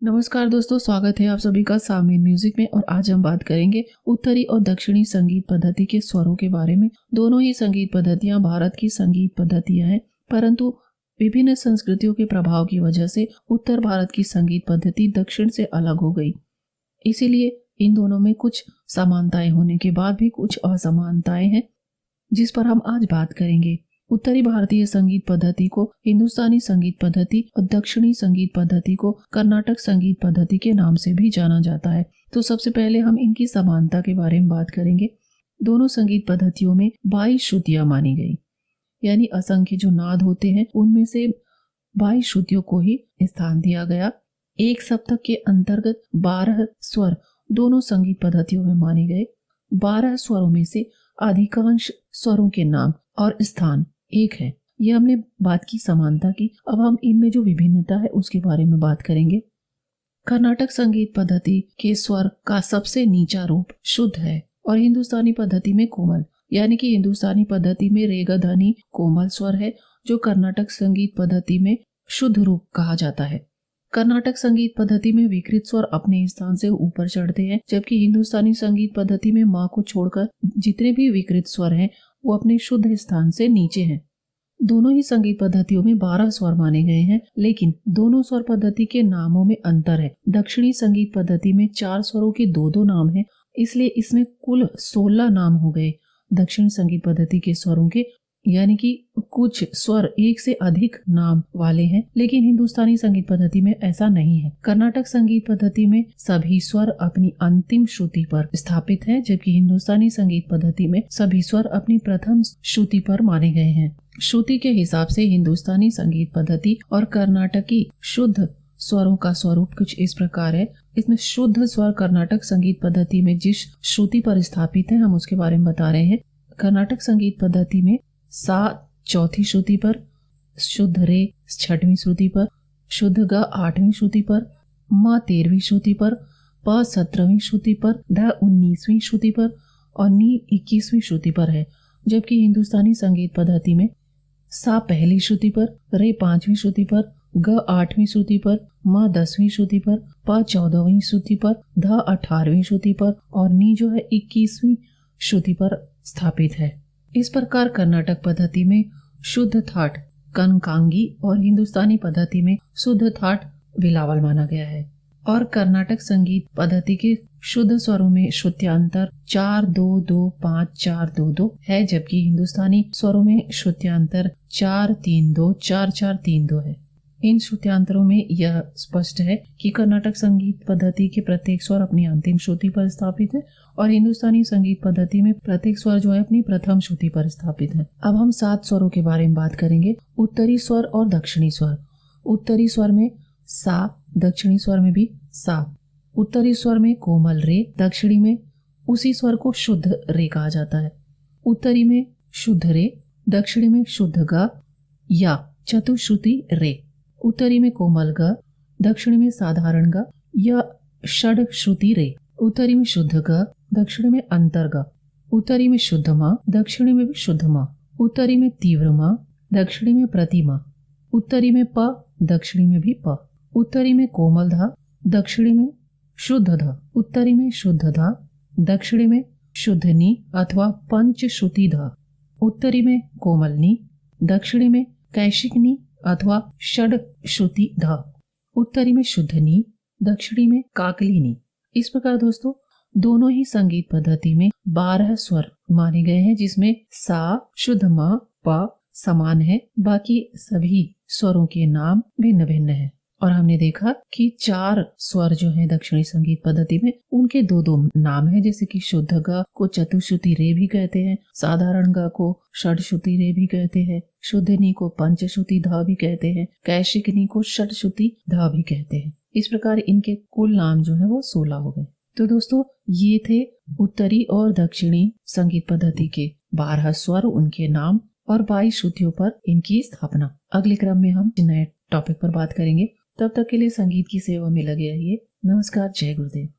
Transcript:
नमस्कार दोस्तों, स्वागत है आप सभी का सामिन म्यूजिक में। और आज हम बात करेंगे उत्तरी और दक्षिणी संगीत पद्धति के स्वरों के बारे में। दोनों ही संगीत पद्धतियां भारत की संगीत पद्धतियां हैं, परंतु विभिन्न संस्कृतियों के प्रभाव की वजह से उत्तर भारत की संगीत पद्धति दक्षिण से अलग हो गई। इसीलिए इन दोनों में कुछ समानताएं होने के बाद भी कुछ असमानताएं हैं, जिस पर हम आज बात करेंगे। उत्तरी भारतीय संगीत पद्धति को हिंदुस्तानी संगीत पद्धति और दक्षिणी संगीत पद्धति को कर्नाटक संगीत पद्धति के नाम से भी जाना जाता है। तो सबसे पहले हम इनकी समानता के बारे में बात करेंगे। दोनों संगीत पद्धतियों में 22 श्रुतियां मानी गई, यानी असंख्य जो नाद होते हैं उनमें से 22 श्रुतियों को ही स्थान दिया गया। एक सप्तक के अंतर्गत 12 स्वर दोनों संगीत पद्धतियों में माने गए। 12 स्वरों में से अधिकांश स्वरों के नाम और स्थान एक है। यह हमने बात की समानता की। अब हम इनमें जो विभिन्नता है उसके बारे में बात करेंगे। कर्नाटक संगीत पद्धति के स्वर का सबसे नीचा रूप शुद्ध है और हिंदुस्तानी पद्धति में कोमल, यानी कि हिंदुस्तानी पद्धति में रेगधानी कोमल स्वर है, जो कर्नाटक संगीत पद्धति में शुद्ध रूप कहा जाता है। कर्नाटक संगीत पद्धति में विकृत स्वर अपने स्थान से ऊपर चढ़ते हैं, जबकि हिंदुस्तानी संगीत पद्धति में माँ को छोड़कर जितने भी विकृत स्वर हैं वो अपने शुद्ध स्थान से नीचे हैं। दोनों ही संगीत पद्धतियों में 12 स्वर माने गए हैं, लेकिन दोनों स्वर पद्धति के नामों में अंतर है। दक्षिणी संगीत पद्धति में 4 स्वरों के 2-2 नाम हैं, इसलिए इसमें कुल 16 नाम हो गए दक्षिणी संगीत पद्धति के स्वरों के, यानी कि कुछ स्वर एक से अधिक नाम वाले हैं। लेकिन हिंदुस्तानी संगीत पद्धति में ऐसा नहीं है। कर्नाटक संगीत पद्धति में सभी स्वर अपनी अंतिम श्रुति पर स्थापित हैं, जबकि हिंदुस्तानी संगीत पद्धति में सभी स्वर अपनी प्रथम श्रुति पर माने गए हैं। श्रुति के हिसाब से हिंदुस्तानी संगीत पद्धति और कर्नाटकी शुद्ध स्वरों का स्वरूप कुछ इस प्रकार है। इसमें शुद्ध स्वर कर्नाटक संगीत पद्धति में जिस श्रुति पर स्थापित है हम उसके बारे में बता रहे हैं। कर्नाटक संगीत पद्धति में सा चौथी श्रुति पर, शुद्ध रे 6वीं श्रुति पर, शुद्ध ग 8वीं श्रुति पर, म 13वीं श्रुति पर, प 17वीं श्रुति पर, ध 19वीं श्रुति पर और नी 21वीं श्रुति पर है। जबकि हिंदुस्तानी संगीत पद्धति में सा पहली श्रुति पर, रे 5वीं श्रुति पर, ग 8वीं श्रुति पर, म 10वीं श्रुति पर, प 14वीं श्रुति पर, ध 18वीं श्रुति पर और नी जो है 21वीं श्रुति पर स्थापित है। इस प्रकार कर्नाटक पद्धति में शुद्ध थाट कनकांगी और हिंदुस्तानी पद्धति में शुद्ध थाट बिलावल माना गया है। और कर्नाटक संगीत पद्धति के शुद्ध स्वरों में श्रुत्यांतर 4-2-2-5-4-2-2 है, जबकि हिंदुस्तानी स्वरों में श्रुत्यांतर 4-3-2-4-4-3-2 है। इन श्रुत्यांतरों में यह स्पष्ट है कि कर्नाटक संगीत पद्धति के प्रत्येक स्वर अपनी अंतिम श्रुति पर स्थापित है और हिंदुस्तानी संगीत पद्धति में प्रत्येक स्वर जो है अपनी प्रथम श्रुति पर स्थापित है। अब हम 7 स्वरों के बारे में बात करेंगे। उत्तरी स्वर और दक्षिणी स्वर। उत्तरी स्वर में सा, दक्षिणी स्वर में भी सा। उत्तरी स्वर में कोमल रे, दक्षिणी में उसी स्वर को शुद्ध रे कहा जाता है। उत्तरी में शुद्ध रे, दक्षिणी में शुद्ध ग या चतुश्रुति रे। उत्तरी में कोमल ग, दक्षिणी में साधारण ग या षड श्रुति रे। उत्तरी में शुद्ध ग, दक्षिणी में अंतर ग। उत्तरी में शुद्ध मा, दक्षिणी में भी शुद्ध मा। उत्तरी में तीव्र मा, दक्षिणी में प्रतिमा। उत्तरी में प, दक्षिणी में भी प। उत्तरी में कोमल धा, दक्षिणी में शुद्ध धा। उत्तरी में शुद्ध धा, दक्षिणी में शुद्ध नी अथवा पंच श्रुति धा। उत्तरी में कोमल नी, दक्षिणी में कैशिक नी अथवा षड श्रुति धा। उत्तरी में शुद्ध नी, दक्षिणी में काकली नी। इस प्रकार दोस्तों दोनों ही संगीत पद्धति में 12 स्वर माने गए हैं, जिसमें सा, शुद्ध मा, प समान है, बाकी सभी स्वरों के नाम भिन्न भिन्न है। और हमने देखा कि 4 स्वर जो हैं दक्षिणी संगीत पद्धति में उनके 2-2 नाम है, जैसे कि शुद्ध ग को चतुश्रुति रे भी कहते हैं, साधारण ग को षडश्रुति रे भी कहते हैं, शुद्ध नी को पंचश्रुति ध भी कहते हैं, कैशिक नी को षडश्रुति ध भी कहते हैं। इस प्रकार इनके कुल नाम जो है वो 16 हो गए। तो दोस्तों ये थे उत्तरी और दक्षिणी संगीत पद्धति के 12 स्वर, उनके नाम और 22 श्रुतियों पर इनकी स्थापना। अगले क्रम में हम नए टॉपिक पर बात करेंगे। तब तक के लिए संगीत की सेवा में लगे रहिए। नमस्कार, जय गुरुदेव।